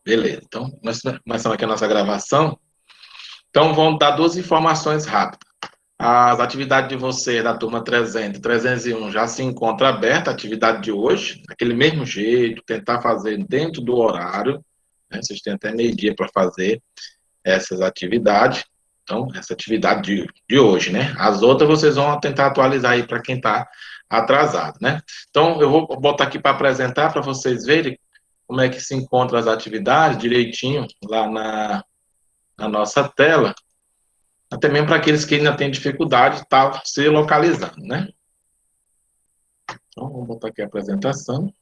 Beleza. Então, nós começamos aqui a nossa gravação. Então, vamos dar duas informações rápidas. As atividades de você, da turma 300 e 301, já se encontra aberta, a atividade de hoje, daquele mesmo jeito, tentar fazer dentro do horário, né? Vocês têm até meio-dia para fazer essas atividades. Então, essa atividade de hoje, né? As outras vocês vão tentar atualizar aí para quem está atrasado, né? Então, eu vou botar aqui para apresentar, para vocês verem como é que se encontram as atividades direitinho lá na nossa tela, até mesmo para aqueles que ainda têm dificuldade de estar se localizando, né? Então, vamos botar aqui a apresentação.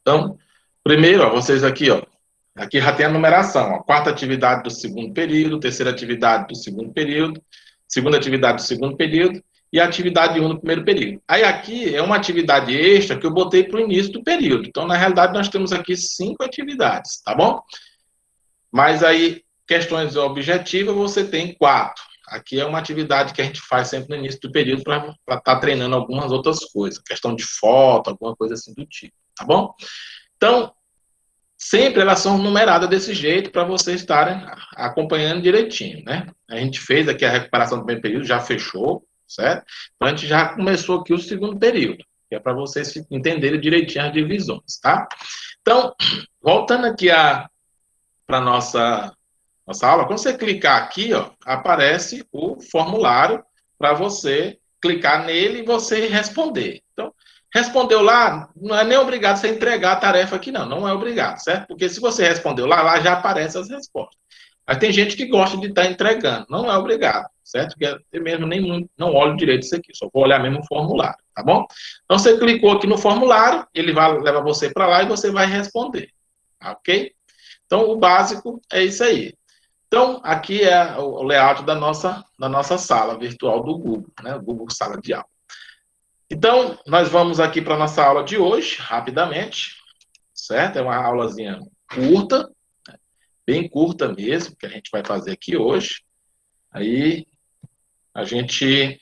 Então, primeiro, ó, vocês aqui, ó, aqui já tem a numeração, ó, quarta atividade do segundo período, terceira atividade do segundo período, segunda atividade do segundo período e a atividade 1 do primeiro período. Aí aqui é uma atividade extra que eu botei para o início do período. Então, na realidade, nós temos aqui 5 atividades, tá bom? Mas aí, questões objetivas, você tem 4. Aqui é uma atividade que a gente faz sempre no início do período para estar treinando algumas outras coisas, questão de foto, alguma coisa assim do tipo, tá bom? Então, sempre elas são numeradas desse jeito para vocês estarem acompanhando direitinho, né? A gente fez aqui a recuperação do primeiro período, já fechou, certo? Então, a gente já começou aqui o segundo período, que é para vocês entenderem direitinho as divisões, tá? Então, voltando aqui para nossa aula, quando você clicar aqui, ó, aparece o formulário para você clicar nele e você responder. Então, respondeu lá, não é nem obrigado você entregar a tarefa aqui, não é obrigado, certo? Porque se você respondeu lá já aparecem as respostas. Mas tem gente que gosta de estar entregando, não é obrigado, certo? Porque eu mesmo nem não olho direito isso aqui, só vou olhar mesmo o formulário, tá bom? Então, você clicou aqui no formulário, ele vai levar você para lá e você vai responder, ok? Então, o básico é isso aí. Então, aqui é o layout da nossa sala virtual do Google, né? O Google Sala de Aula. Então, nós vamos aqui para a nossa aula de hoje, rapidamente, certo? É uma aulazinha curta, bem curta mesmo, que a gente vai fazer aqui hoje. Aí, a gente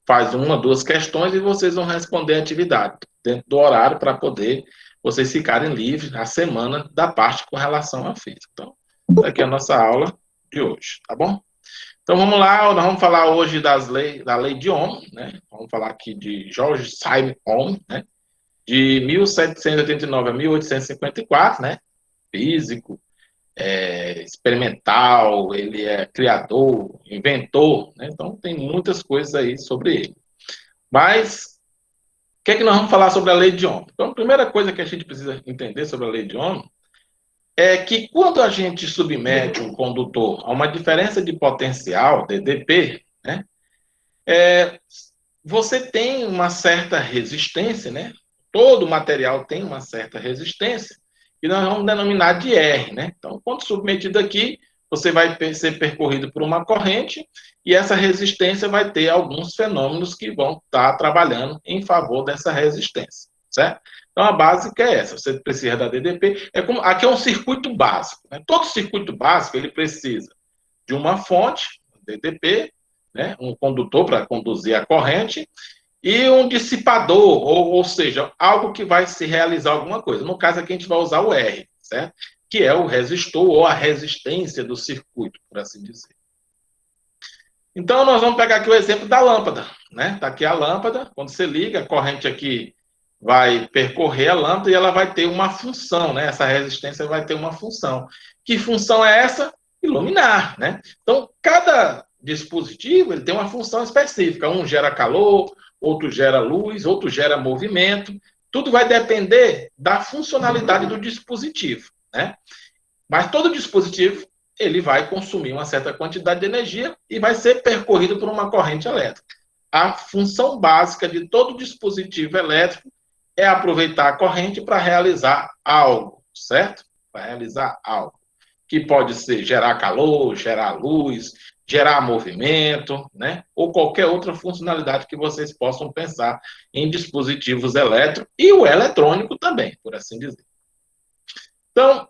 faz 1 ou 2 questões e vocês vão responder a atividade dentro do horário para poder vocês ficarem livres na semana da parte com relação à física. Então, aqui é a nossa aula de hoje, tá bom? Então, vamos lá, nós vamos falar hoje da lei de Ohm, né? Vamos falar aqui de George Simon Ohm, né? De 1789 a 1854, né? Físico, experimental, ele é criador, inventor, né? Então, tem muitas coisas aí sobre ele. Mas, o que é que nós vamos falar sobre a lei de Ohm? Então, a primeira coisa que a gente precisa entender sobre a lei de Ohm é que quando a gente submete um condutor a uma diferença de potencial, DDP, né, você tem uma certa resistência, né? Todo material tem uma certa resistência, que nós vamos denominar de R, né? Então, quando submetido aqui, você vai ser percorrido por uma corrente e essa resistência vai ter alguns fenômenos que vão estar trabalhando em favor dessa resistência, certo? Então, a básica é essa, você precisa da DDP. Aqui é um circuito básico, né? Todo circuito básico, ele precisa de uma fonte, DDP, né? Um condutor para conduzir a corrente, e um dissipador, ou seja, algo que vai se realizar alguma coisa. No caso aqui, a gente vai usar o R, certo? Que é o resistor ou a resistência do circuito, por assim dizer. Então, nós vamos pegar aqui o exemplo da lâmpada, né? Está aqui a lâmpada, quando você liga, a corrente aqui vai percorrer a lâmpada e ela vai ter uma função, né? Essa resistência vai ter uma função. Que função é essa? Iluminar, né? Então, cada dispositivo ele tem uma função específica. Um gera calor, outro gera luz, outro gera movimento. Tudo vai depender da funcionalidade do dispositivo, né? Mas todo dispositivo ele vai consumir uma certa quantidade de energia e vai ser percorrido por uma corrente elétrica. A função básica de todo dispositivo elétrico é aproveitar a corrente para realizar algo, certo? Para realizar algo. Que pode ser gerar calor, gerar luz, gerar movimento, né? Ou qualquer outra funcionalidade que vocês possam pensar em dispositivos elétricos e o eletrônico também, por assim dizer. Então,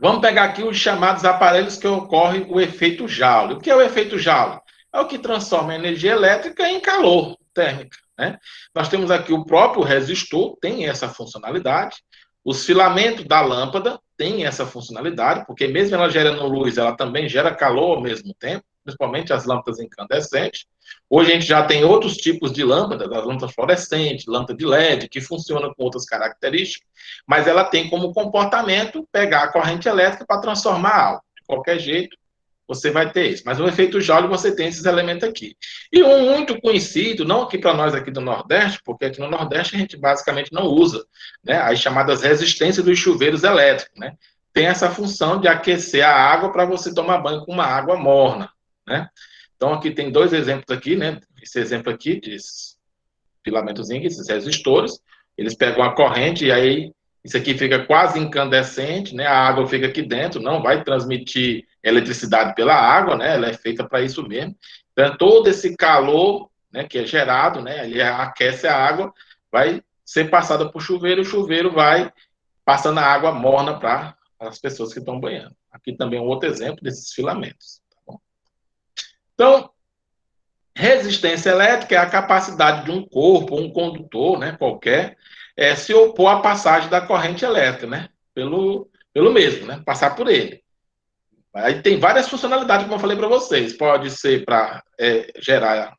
vamos pegar aqui os chamados aparelhos que ocorre o efeito Joule. O que é o efeito Joule? É o que transforma a energia elétrica em calor térmica, né? Nós temos aqui o próprio resistor, tem essa funcionalidade. Os filamentos da lâmpada tem essa funcionalidade, porque mesmo ela gerando luz, ela também gera calor ao mesmo tempo, principalmente as lâmpadas incandescentes. Hoje a gente já tem outros tipos de lâmpadas, as lâmpadas fluorescentes, lâmpada de LED, que funcionam com outras características, mas ela tem como comportamento pegar a corrente elétrica para transformar algo. De qualquer jeito, você vai ter isso. Mas o efeito Joule, você tem esses elementos aqui. E um muito conhecido, não aqui para nós aqui do Nordeste, porque aqui no Nordeste a gente basicamente não usa, né, as chamadas resistências dos chuveiros elétricos, né? Tem essa função de aquecer a água para você tomar banho com uma água morna, né? Então aqui tem dois exemplos aqui, né? Esse exemplo aqui de filamentozinho, esses resistores, eles pegam a corrente e aí isso aqui fica quase incandescente, né? A água fica aqui dentro, não vai transmitir eletricidade pela água, né? Ela é feita para isso mesmo. Então, todo esse calor, né, que é gerado, né, ele aquece a água, vai ser passada para o chuveiro vai passando a água morna para as pessoas que estão banhando. Aqui também é um outro exemplo desses filamentos. Tá bom? Então, resistência elétrica é a capacidade de um corpo, um condutor, né, qualquer, se opor à passagem da corrente elétrica, né, pelo mesmo, né, passar por ele. Aí tem várias funcionalidades, como eu falei para vocês. Pode ser para gerar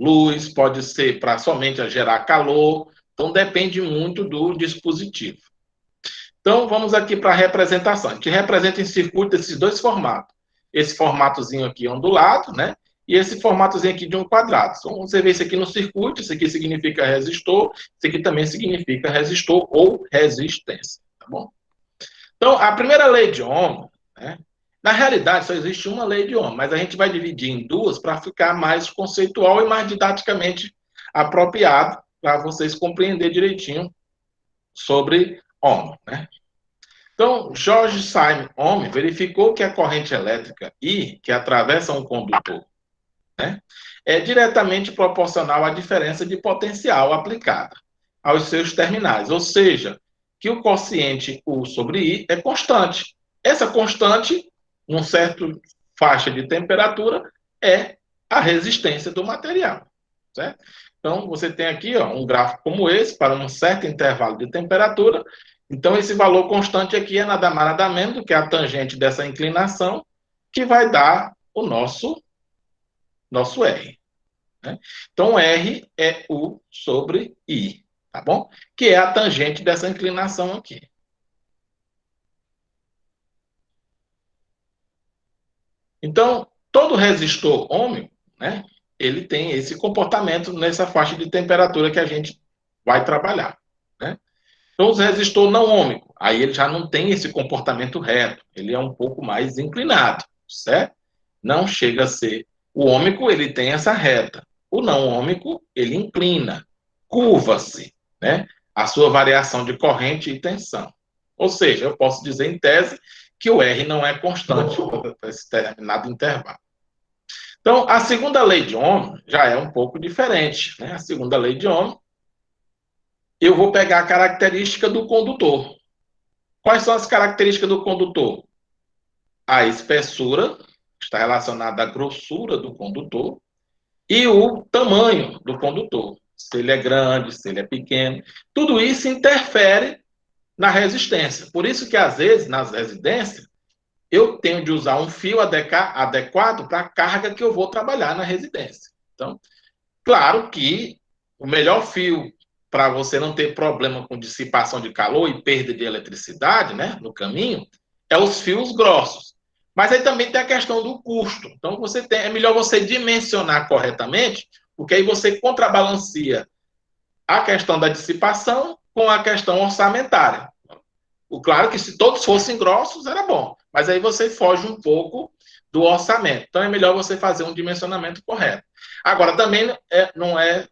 luz, pode ser para somente gerar calor. Então, depende muito do dispositivo. Então, vamos aqui para a representação. A gente representa em circuito esses dois formatos. Esse formatozinho aqui ondulado, né? E esse formatozinho aqui de um quadrado. Então, você vê isso aqui no circuito, isso aqui significa resistor, isso aqui também significa resistor ou resistência, tá bom? Então, a primeira lei de Ohm, né? Na realidade, só existe uma lei de Ohm, mas a gente vai dividir em duas para ficar mais conceitual e mais didaticamente apropriado para vocês compreenderem direitinho sobre Ohm, né? Então, George Simon Ohm verificou que a corrente elétrica I, que atravessa um condutor, né, é diretamente proporcional à diferença de potencial aplicada aos seus terminais, ou seja, que o quociente U sobre I é constante. Essa constante, num certo faixa de temperatura, é a resistência do material, certo? Então, você tem aqui um gráfico como esse, para um certo intervalo de temperatura. Então, esse valor constante aqui é nada mais nada menos do que a tangente dessa inclinação, que vai dar o nosso R. Né? Então, R é U sobre I, tá bom? Que é a tangente dessa inclinação aqui. Então, todo resistor ômico, né, ele tem esse comportamento nessa faixa de temperatura que a gente vai trabalhar, né? Então, os resistores não ômicos, aí ele já não tem esse comportamento reto, ele é um pouco mais inclinado, certo? Não chega a ser. O ômico, ele tem essa reta. O não ômico, ele inclina, curva-se, né? A sua variação de corrente e tensão. Ou seja, eu posso dizer em tese que o R não é constante para esse determinado intervalo. Então, a segunda lei de Ohm já é um pouco diferente, né? A segunda lei de Ohm, eu vou pegar a característica do condutor. Quais são as características do condutor? A espessura, está relacionada à grossura do condutor, e o tamanho do condutor. Se ele é grande, se ele é pequeno. Tudo isso interfere na resistência. Por isso que, às vezes, nas residências, eu tenho de usar um fio adequado para a carga que eu vou trabalhar na residência. Então, claro que o melhor fio para você não ter problema com dissipação de calor e perda de eletricidade, né, no caminho, é os fios grossos. Mas aí também tem a questão do custo. Então, é melhor você dimensionar corretamente, porque aí você contrabalanceia a questão da dissipação com a questão orçamentária. Claro que se todos fossem grossos, era bom, mas aí você foge um pouco do orçamento. Então, é melhor você fazer um dimensionamento correto. Agora, também não é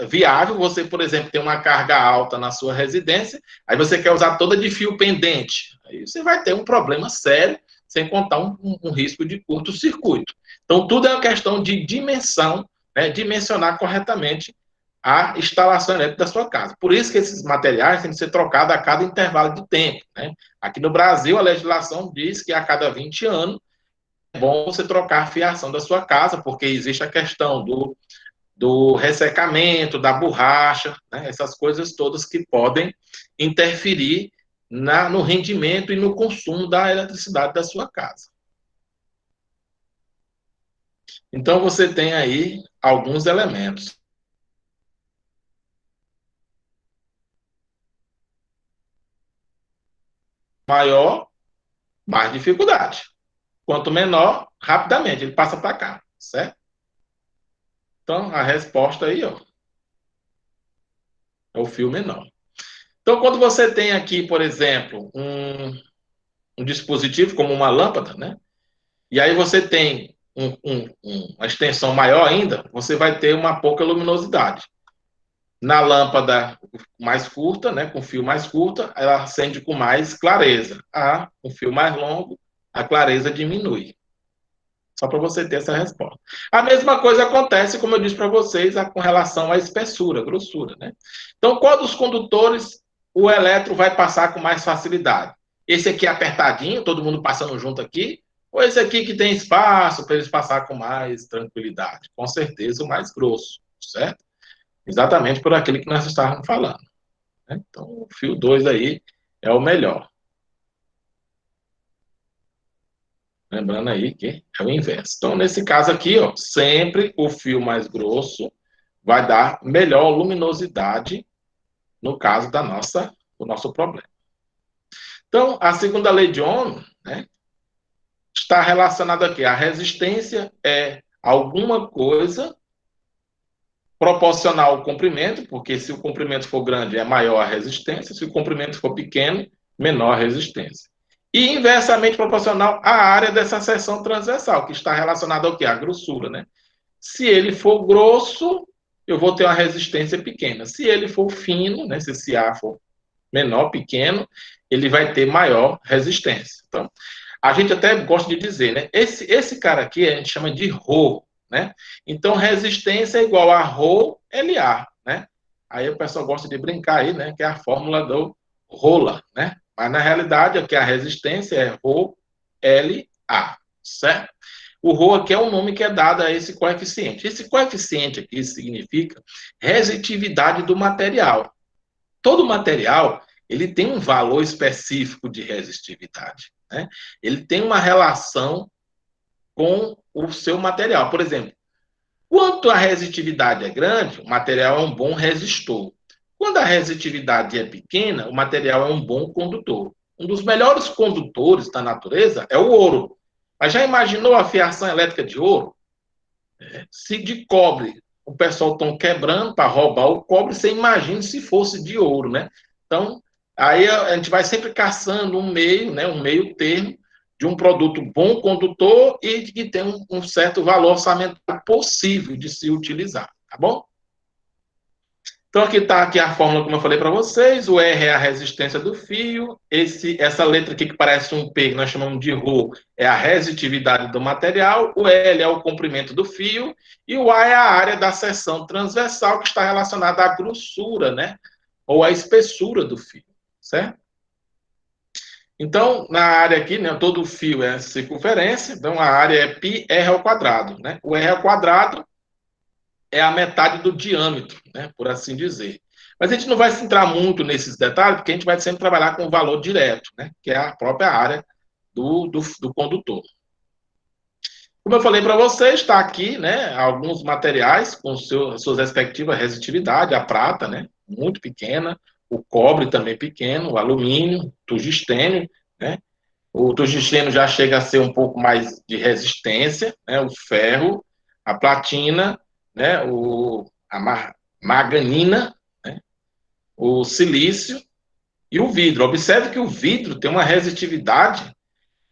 viável você, por exemplo, ter uma carga alta na sua residência, aí você quer usar toda de fio pendente. Aí você vai ter um problema sério, sem contar um risco de curto-circuito. Então, tudo é uma questão de dimensão, né, dimensionar corretamente a instalação elétrica da sua casa. Por isso que esses materiais têm que ser trocados a cada intervalo de tempo, né? Aqui no Brasil, a legislação diz que a cada 20 anos é bom você trocar a fiação da sua casa, porque existe a questão do ressecamento, da borracha, né? Essas coisas todas que podem interferir no rendimento e no consumo da eletricidade da sua casa. Então, você tem aí alguns elementos. Maior, mais dificuldade. Quanto menor, rapidamente, ele passa para cá, certo? Então, a resposta aí, ó, é o fio menor. Então, quando você tem aqui, por exemplo, um dispositivo como uma lâmpada, né? E aí você tem uma extensão maior ainda, você vai ter uma pouca luminosidade. Na lâmpada mais curta, né, com fio mais curta, ela acende com mais clareza. Com fio mais longo, a clareza diminui. Só para você ter essa resposta. A mesma coisa acontece, como eu disse para vocês, com relação à espessura, grossura, né? Então, qual dos condutores o elétron vai passar com mais facilidade? Esse aqui apertadinho, todo mundo passando junto aqui, ou esse aqui que tem espaço para eles passar com mais tranquilidade? Com certeza o mais grosso, certo? Exatamente por aquilo que nós estávamos falando, né? Então, o fio 2 aí é o melhor. Lembrando aí que é o inverso. Então, nesse caso aqui, ó, sempre o fio mais grosso vai dar melhor luminosidade no caso do nosso problema. Então, a segunda lei de Ohm, né, está relacionada aqui. A resistência é alguma coisa proporcional ao comprimento, porque se o comprimento for grande, é maior a resistência, se o comprimento for pequeno, menor a resistência. E inversamente proporcional à área dessa seção transversal, que está relacionada ao quê? À grossura, né? Se ele for grosso, eu vou ter uma resistência pequena. Se ele for fino, né, se esse A for menor, pequeno, ele vai ter maior resistência. Então, a gente até gosta de dizer, né? Esse cara aqui a gente chama de Rho, né? Então, resistência é igual a Rho LA, né? Aí o pessoal gosta de brincar aí, né? Que é a fórmula do rola, né? Mas na realidade, aqui a resistência é Rho LA, certo? O Rho aqui é o nome que é dado a esse coeficiente. Esse coeficiente aqui significa resistividade do material. Todo material ele tem um valor específico de resistividade, né? Ele tem uma relação com o seu material. Por exemplo, quanto a resistividade é grande, o material é um bom resistor. Quando a resistividade é pequena, o material é um bom condutor. Um dos melhores condutores da natureza é o ouro. Mas já imaginou a fiação elétrica de ouro? Se de cobre o pessoal estão quebrando para roubar o cobre, você imagina se fosse de ouro, né? Então, aí a gente vai sempre caçando um meio, né, um meio termo de um produto bom condutor e que tem um certo valor orçamentário possível de se utilizar, tá bom? Então, aqui está aqui a fórmula, como eu falei para vocês. O R é a resistência do fio. Essa letra aqui que parece um P, que nós chamamos de Rho, é a resitividade do material. O L é o comprimento do fio. E o A é a área da seção transversal, que está relacionada à grossura, né? Ou à espessura do fio, certo? Então, na área aqui, né, todo fio é circunferência. Então, a área é πr ao quadrado, né? O R ao quadrado é a metade do diâmetro, né, por assim dizer. Mas a gente não vai se entrar muito nesses detalhes, porque a gente vai sempre trabalhar com o valor direto, né, que é a própria área do condutor. Como eu falei para vocês, está aqui, né, alguns materiais com suas respectivas resistividades, a prata, né, muito pequena, o cobre também pequeno, o alumínio, o tungstênio, né, o tungstênio já chega a ser um pouco mais de resistência, né, o ferro, a platina, né, a manganina, né, o silício e o vidro. Observe que o vidro tem uma resistividade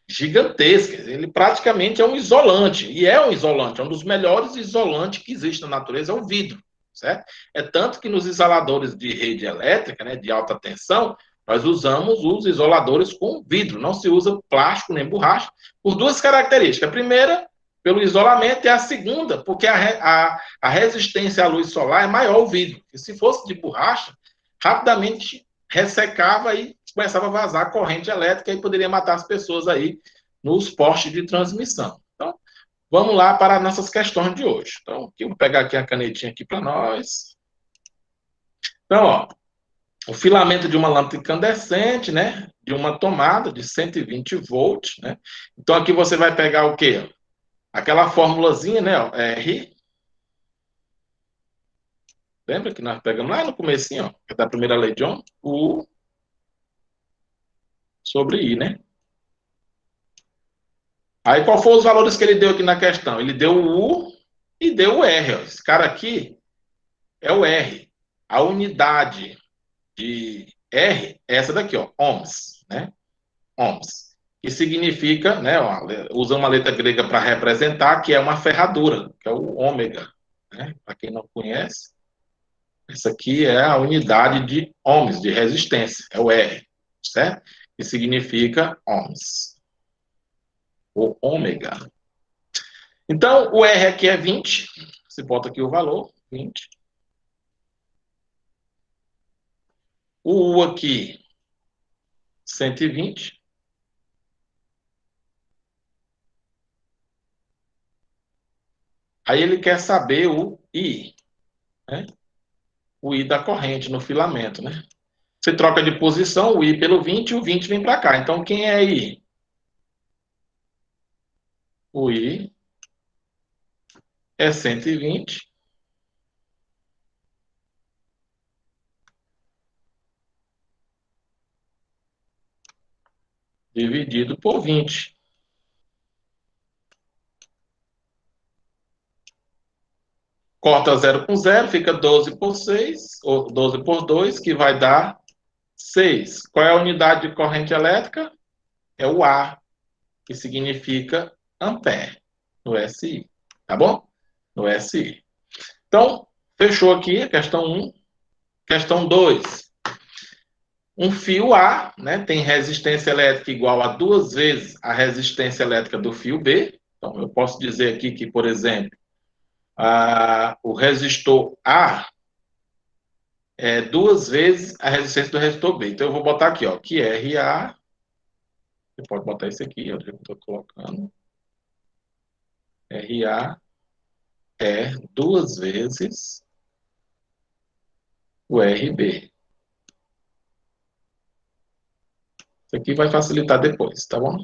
gigantesca. Ele praticamente é um isolante, e é um isolante, é um dos melhores isolantes que existe na natureza, é o vidro, certo? É tanto que nos isoladores de rede elétrica, né, de alta tensão, nós usamos os isoladores com vidro, não se usa plástico nem borracha, por duas características. A primeira, pelo isolamento, e a segunda, porque a resistência à luz solar é maior o vidro. E se fosse de borracha, rapidamente ressecava e começava a vazar corrente elétrica e poderia matar as pessoas aí nos postes de transmissão. Então, vamos lá para as nossas questões de hoje. Então, eu vou pegar aqui a canetinha aqui para nós. Então, ó, o filamento de uma lâmpada incandescente, né? De uma tomada de 120 volts, né? Então aqui você vai pegar o quê? Aquela formulazinha, né? Ó, R. Lembra que nós pegamos lá no comecinho, ó, que é da primeira lei de Ohm? U sobre I, né? Aí qual foram os valores que ele deu aqui na questão? Ele deu o U e deu o R. Ó. Esse cara aqui é o R. A unidade de R é essa daqui, ó, ohms, né? Ohms. Que significa, né, ó, usa uma letra grega para representar, que é uma ferradura, que é o ômega, né? Para quem não conhece, essa aqui é a unidade de ohms, de resistência, é o R, certo? Que significa ohms, o ômega. Então, o R aqui é 20, você bota aqui o valor, 20. O U aqui, 120. Aí ele quer saber o I, né? O I da corrente no filamento, né? Você troca de posição, o I pelo 20 e o 20 vem para cá. Então, quem é I? O I é 120 dividido por 20. Corta zero com zero, fica 12 por 6, ou 12 por 2, que vai dar 6. Qual é a unidade de corrente elétrica? É o A, que significa ampere, no SI. Tá bom? No SI. Então, fechou aqui a questão 1. Questão 2. Um fio A, né, tem resistência elétrica igual a 2 vezes a resistência elétrica do fio B. Então, eu posso dizer aqui que, por exemplo, o resistor A é 2 vezes a resistência do resistor B. Então, eu vou botar aqui, ó, que RA, você pode botar isso aqui, onde eu estou colocando. RA é 2 vezes o RB. Isso aqui vai facilitar depois, tá bom?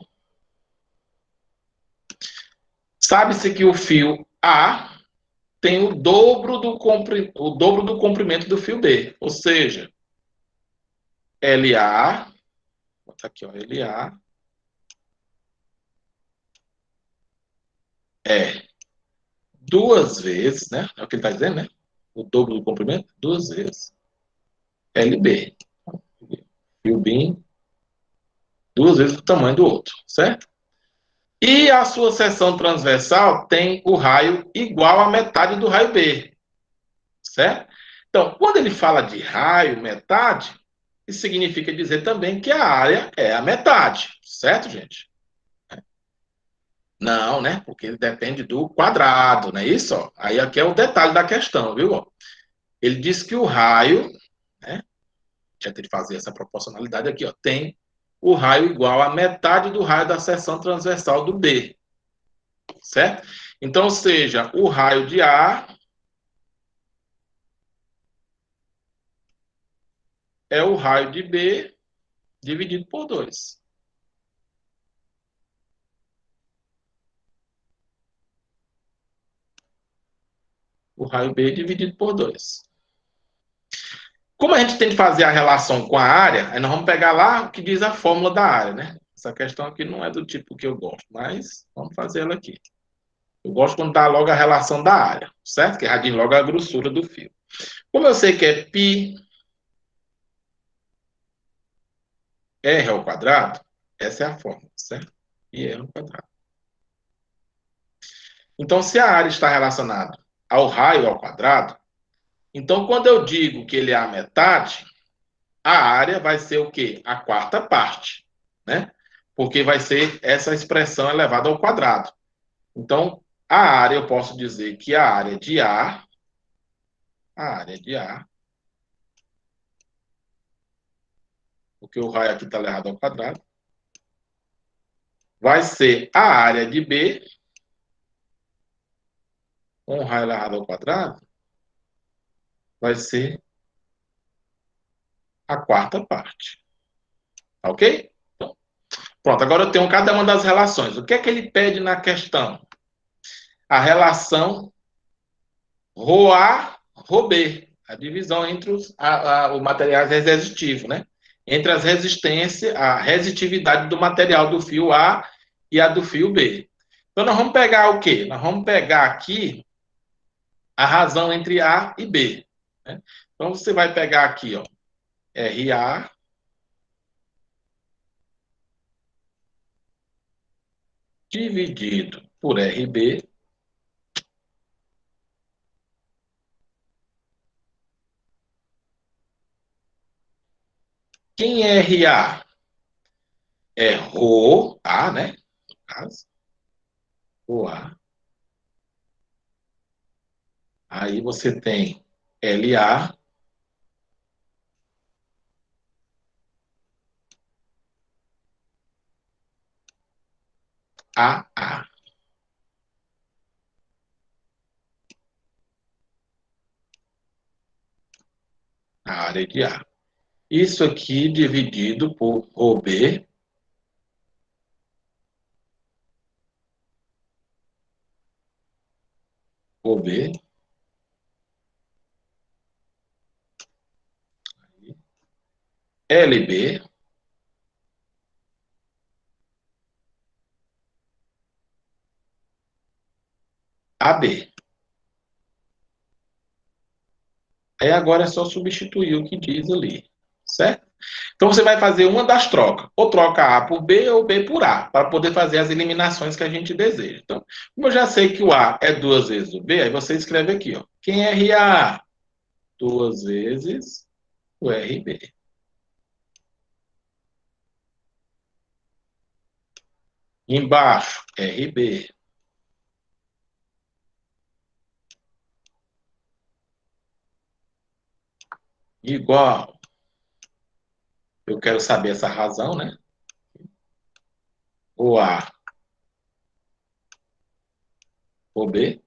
Sabe-se que o fio A tem o dobro do comprimento do fio B. Ou seja, LA, vou botar aqui, ó, LA é 2 vezes, né? É o que ele está dizendo, né? O dobro do comprimento, 2 vezes LB. Fio B, 2 vezes o tamanho do outro, certo? E a sua seção transversal tem o raio igual à metade do raio B, certo? Então, quando ele fala de raio, metade, isso significa dizer também que a área é a metade, certo, gente? Não, né? Porque ele depende do quadrado, não é isso? Ó? Aí aqui é o detalhe da questão, viu? Ele diz que o raio, né? Já tem que fazer essa proporcionalidade aqui, ó. Tem o raio igual à metade do raio da seção transversal do B, certo? Então, ou seja, o raio de A é o raio de B dividido por 2. O raio B dividido por 2. Como a gente tem que fazer a relação com a área, aí nós vamos pegar lá o que diz a fórmula da área, né? Essa questão aqui não é do tipo que eu gosto, mas vamos fazer ela aqui. Eu gosto quando dá logo a relação da área, certo? Que radinho logo a grossura do fio. Como eu sei que é πr ao quadrado, essa é a fórmula, certo? πr ao quadrado. Então, se a área está relacionada ao raio ao quadrado, então quando eu digo que ele é a metade, a área vai ser o quê? A quarta parte, né? Porque vai ser essa expressão elevada ao quadrado. Então, a área, eu posso dizer que a área de A, porque o raio aqui está elevado ao quadrado, vai ser a área de B, um raio elevado ao quadrado, vai ser a quarta parte. Ok? Então, pronto, agora eu tenho cada uma das relações. O que é que ele pede na questão? A relação ρA, ρB, a divisão entre os materiais resistivos, né? Entre as resistências, a resistividade do material do fio A e a do fio B. Então, nós vamos pegar o quê? Nós vamos pegar aqui a razão entre A e B. Né? Então, você vai pegar aqui, ó, RA dividido por RB quem é RA? É Rho A, né? No caso, Rho A. Aí você tem LA, AA, a área de A. Isso aqui dividido por OB, OB, LB, AB. Aí agora é só substituir o que diz ali, certo? Então você vai fazer uma das trocas, ou troca A por B ou B por A, para poder fazer as eliminações que a gente deseja. Então, como eu já sei que o A é duas vezes o B, aí você escreve aqui, ó. Quem é RA? Duas vezes o RB. Embaixo, RB. Igual. Eu quero saber essa razão, né? O A ou B.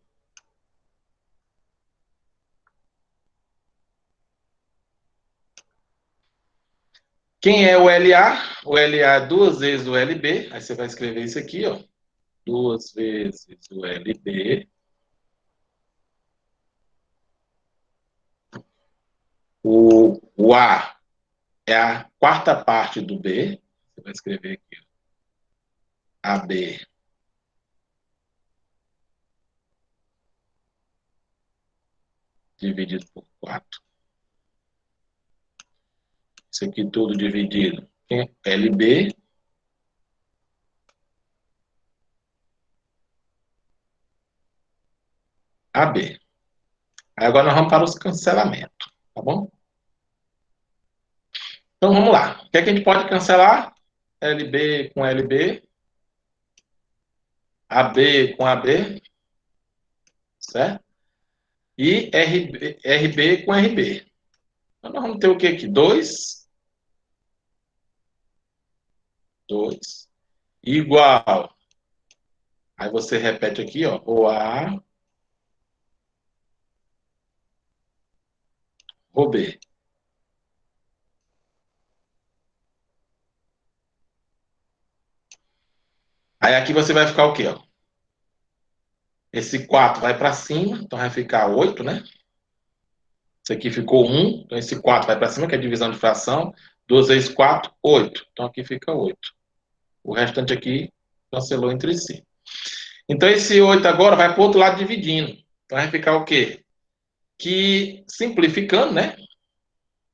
Quem é o LA? O LA é duas vezes o LB. Aí você vai escrever isso aqui, ó. Duas vezes o LB. O A é a quarta parte do B. Você vai escrever aqui, ó. AB dividido por 4. Isso aqui tudo dividido. LB, AB. Aí agora nós vamos para os cancelamentos, tá bom? Então vamos lá. O que é que a gente pode cancelar? LB com LB, AB com AB, certo? E RB com RB. Então nós vamos ter o que aqui? 2, 2, igual. Aí você repete aqui, ó, o A, o B. Aí aqui você vai ficar o quê, ó? Esse 4 vai para cima, então vai ficar 8, né? Esse aqui ficou 1, então esse 4 vai para cima, que é divisão de fração. 2 vezes 4, 8. Então aqui fica 8. O restante aqui cancelou entre si. Então esse 8 agora vai para o outro lado dividindo. Então vai ficar o quê? Que simplificando, né?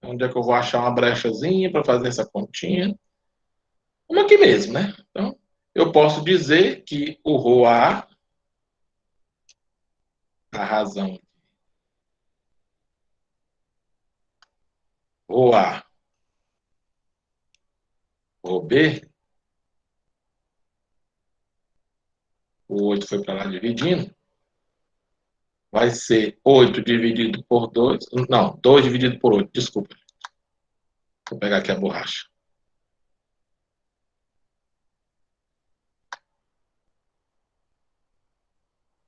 Onde é que eu vou achar uma brechazinha para fazer essa continha? Como aqui mesmo, né? Então, eu posso dizer que o ρA, a razão ρA, ρB, o 8 foi para lá dividindo, vai ser 8 dividido por 2. Não, 2 dividido por 8, desculpa. Vou pegar aqui a borracha.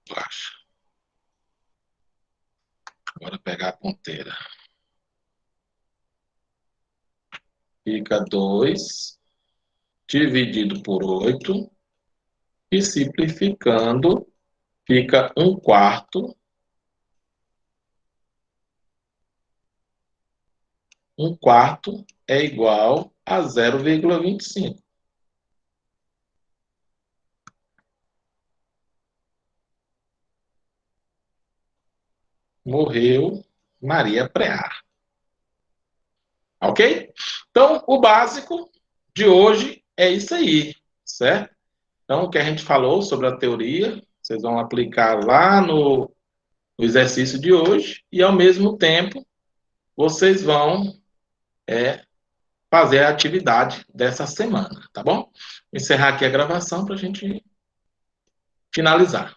Borracha. Agora pegar a ponteira. Fica 2 dividido por 8. E simplificando, fica 1/4. 1/4 é igual a 0,25. Morreu Maria Preá. Ok? Então, o básico de hoje é isso aí, certo? Então, o que a gente falou sobre a teoria, vocês vão aplicar lá no exercício de hoje e, ao mesmo tempo, vocês vão fazer a atividade dessa semana, tá bom? Vou encerrar aqui a gravação para a gente finalizar.